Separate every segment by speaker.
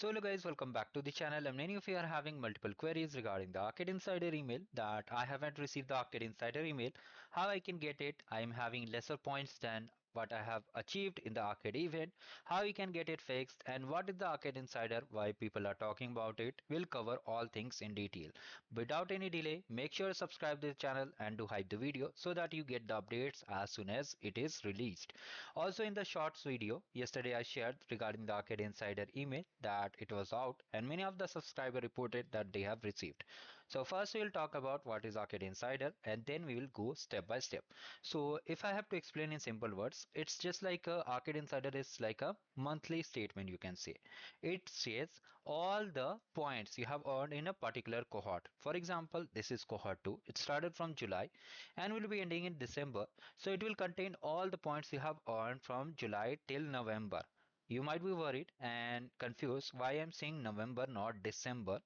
Speaker 1: So hello guys, welcome back to the channel, and many of you are having multiple queries regarding the Arcade Insider email that I haven't received the Arcade Insider email. How I can get it? I am having lesser points than what I have achieved in the arcade event, how you can get it fixed, and what is the Arcade Insider, why people are talking about it. We'll cover all things in detail. Without any delay, make sure to subscribe to the channel and do hype the video so that you get the updates as soon as it is released. Also in the shorts video, yesterday I shared regarding the Arcade Insider email that it was out and many of the subscribers reported that they have received. So first we'll talk about what is Arcade Insider and then we will go step by step. So if I have to explain in simple words, it's just like Arcade Insider is like a monthly statement you can say. It says all the points you have earned in a particular cohort. For example, this is cohort 2. It started from July and will be ending in December. So it will contain all the points you have earned from July till November. You might be worried and confused why I'm saying November not December,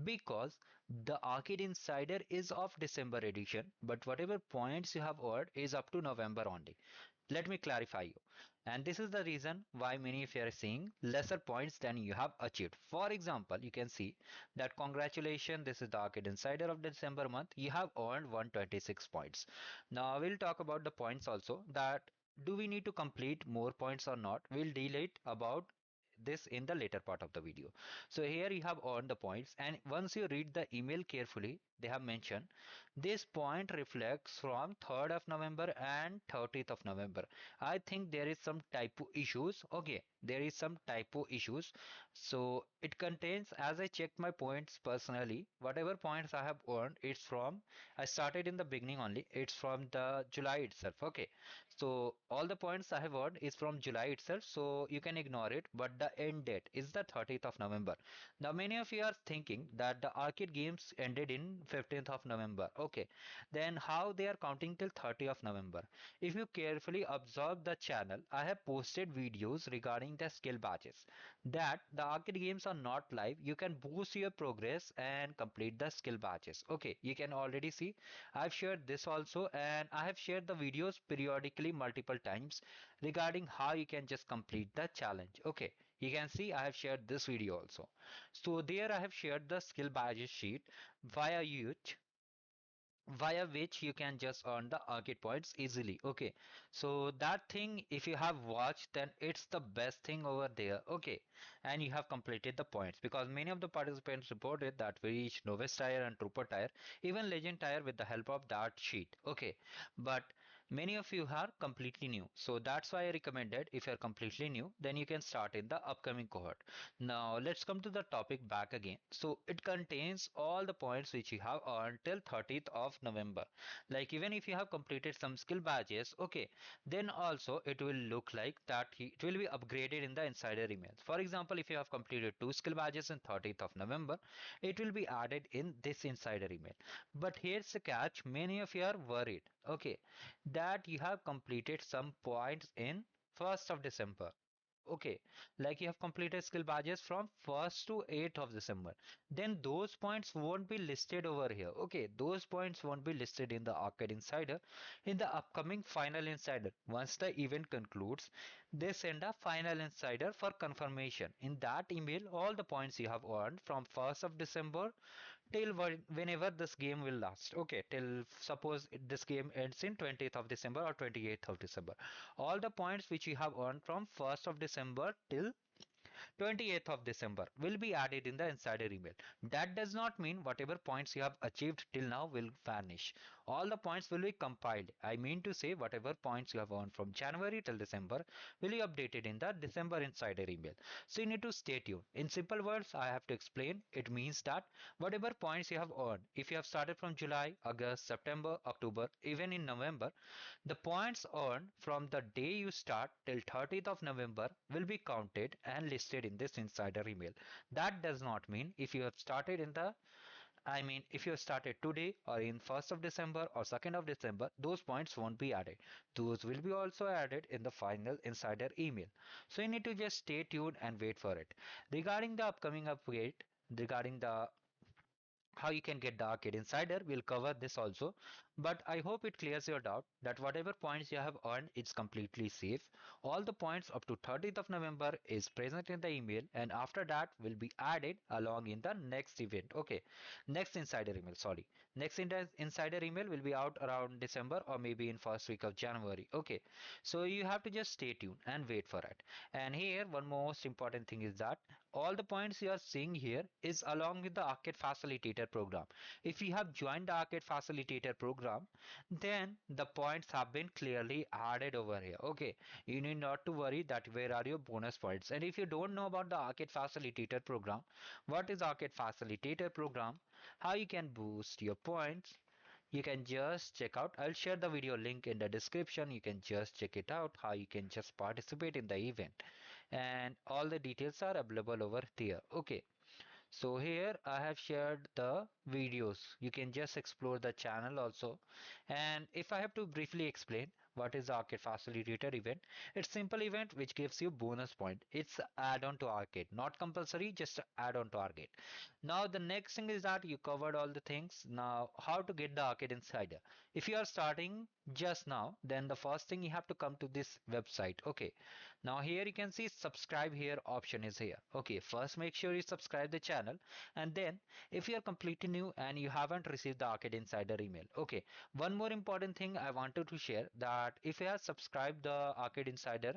Speaker 1: because the Arcade Insider is of December edition, but whatever points you have earned is up to November only. Let me clarify you. And this is the reason why many of you are seeing lesser points than you have achieved. For example, you can see that congratulations, this is the Arcade Insider of December month. You have earned 126 points. Now we'll talk about the points also, that do we need to complete more points or not? We'll deal it about this in the later part of the video. So here you have earned the points, and once you read the email carefully, they have mentioned this point reflects from 3rd of November and 30th of November. I think there is some typo issues. Okay, there is some typo issues. So it contains, as I checked my points personally, whatever points I have earned, it's from, I started in the beginning only, it's from the July itself. Okay, so all the points I have earned is from July itself, so you can ignore it, but the end date is the 30th of November. Now many of you are thinking that the arcade games ended in 15th of November. Okay, then how they are counting till 30th of November? If you carefully observe the channel, I have posted videos regarding the skill badges that the arcade games are not live. You can boost your progress and complete the skill badges. Okay, you can already see I've shared this also, and I have shared the videos periodically multiple times regarding how you can just complete the challenge. Okay, you can see I have shared this video also. So there I have shared the skill badges sheet via which you can just earn the arcade points easily. Okay, so that thing, if you have watched, then it's the best thing over there. Okay, and you have completed the points, because many of the participants reported that we reached novice tier and trooper tier, even legend tier, with the help of that sheet. Okay, but many of you are completely new, so that's why I recommended, if you're completely new, then you can start in the upcoming cohort. Now let's come to the topic back again. So it contains all the points which you have earned till 30th of November. Like even if you have completed some skill badges, okay, then also it will look like that it will be upgraded in the insider emails. For example, if you have completed 2 skill badges in 30th of November, it will be added in this insider email. But here's the catch, many of you are worried, okay, that you have completed some points in 1st of December. Okay, like you have completed skill badges from 1st to 8th of December, then those points won't be listed over here. Okay, those points won't be listed in the Arcade Insider. In the upcoming Final Insider, once the event concludes, they send a Final Insider for confirmation. In that email, all the points you have earned from 1st of December till whenever this game will last. Okay, till suppose this game ends in 20th of December or 28th of December, all the points which you have earned from 1st of December till 28th of December will be added in the insider email. That does not mean whatever points you have achieved till now will vanish. All the points will be compiled. I mean to say, whatever points you have earned from January till December will be updated in the December insider email. So you need to stay tuned. In simple words, I have to explain. It means that whatever points you have earned, if you have started from July, August, September, October, even in November, the points earned from the day you start till 30th of November will be counted and listed in this insider email. That does not mean if you have started in the, I mean, if you have started today or in 1st of December or 2nd of December, those points won't be added. Those will be also added in the final insider email. So you need to just stay tuned and wait for it. Regarding the upcoming update, regarding the how you can get the Arcade Insider, we'll cover this also. But I hope it clears your doubt that whatever points you have earned is completely safe. All the points up to 30th of November is present in the email, and after that will be added along in the next event. Okay, next insider email. Sorry, next insider email will be out around December or maybe in first week of January. Okay, so you have to just stay tuned and wait for it. And here one most important thing is that all the points you are seeing here is along with the Arcade Facilitator program. If you have joined the Arcade Facilitator program, then the points have been clearly added over here. Okay, you need not to worry that where are your bonus points. And if you don't know about the Arcade Facilitator program, what is Arcade Facilitator program, how you can boost your points, you can just check out. I'll share the video link in the description. You can just check it out how you can just participate in the event, and all the details are available over there. Okay, so here I have shared the videos. You can just explore the channel also. And if I have to briefly explain what is the Arcade Facilitator event, it's simple event which gives you bonus point. It's add-on to Arcade, not compulsory, just add-on to Arcade. Now the next thing is that you covered all the things. Now how to get the Arcade Insider. If you are starting just now, then the first thing you have to come to this website. Okay, now here you can see subscribe here option is here. Okay, first make sure you subscribe the channel, and then if you are completely new and you haven't received the Arcade Insider email. Okay, one more important thing I wanted to share, that if you have subscribed the Arcade Insider,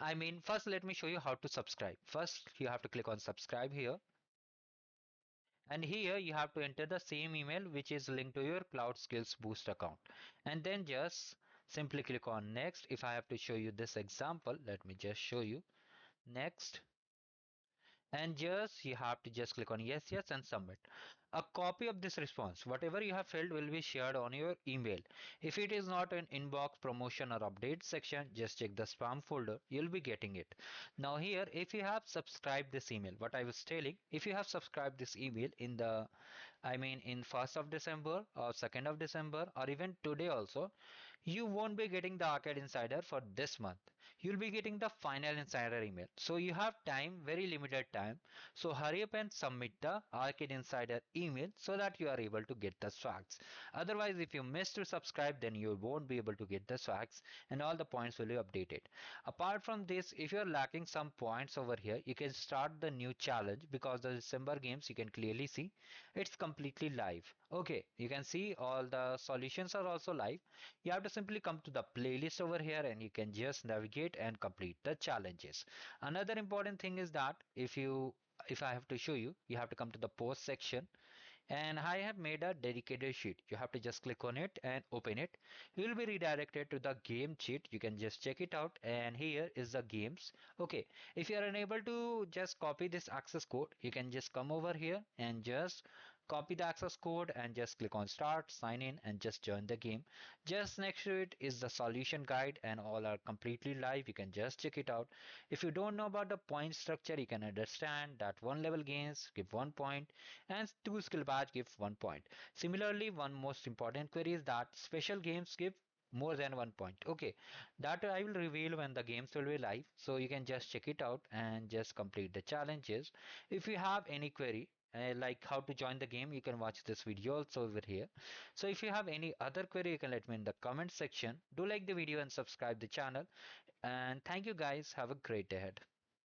Speaker 1: I mean, first let me show you how to subscribe. First you have to click on subscribe here, and here you have to enter the same email which is linked to your Cloud Skills Boost account, and then just simply click on next. If I have to show you this example, let me just show you next, and just you have to just click on yes and submit. A copy of this response, whatever you have filled, will be shared on your email. If it is not an inbox, promotion or update section, just check the spam folder, you'll be getting it. Now here, if you have subscribed this email, what I was telling, if you have subscribed this email in the, I mean in 1st of December or 2nd of December or even today also, you won't be getting the Arcade Insider for this month. You'll be getting the final insider email. So you have time, very limited time. So hurry up and submit the Arcade Insider email so that you are able to get the swags. Otherwise, if you miss to subscribe, then you won't be able to get the swags and all the points will be updated. Apart from this, if you're lacking some points over here, you can start the new challenge, because the December games you can clearly see it's completely live. Okay, you can see all the solutions are also live. You have to simply come to the playlist over here and you can just navigate and complete the challenges. Another important thing is that if I have to show you, you have to come to the post section, and I have made a dedicated sheet. You have to just click on it and open it. You will be redirected to the game sheet. You can just check it out, and here is the games. Okay, if you are unable to just copy this access code, you can just come over here and just copy the access code and just click on start, sign in and just join the game. Just next to it is the solution guide, and all are completely live. You can just check it out. If you don't know about the point structure, you can understand that one level gains give 1 point and two skill badge give 1 point. Similarly, one most important query is that special games give more than 1 point. Okay, that I will reveal when the games will be live, so you can just check it out and just complete the challenges. If you have any query like how to join the game, you can watch this video also over here. So if you have any other query, you can let me in the comment section. Do like the video and subscribe the channel, and thank you guys, have a great day ahead.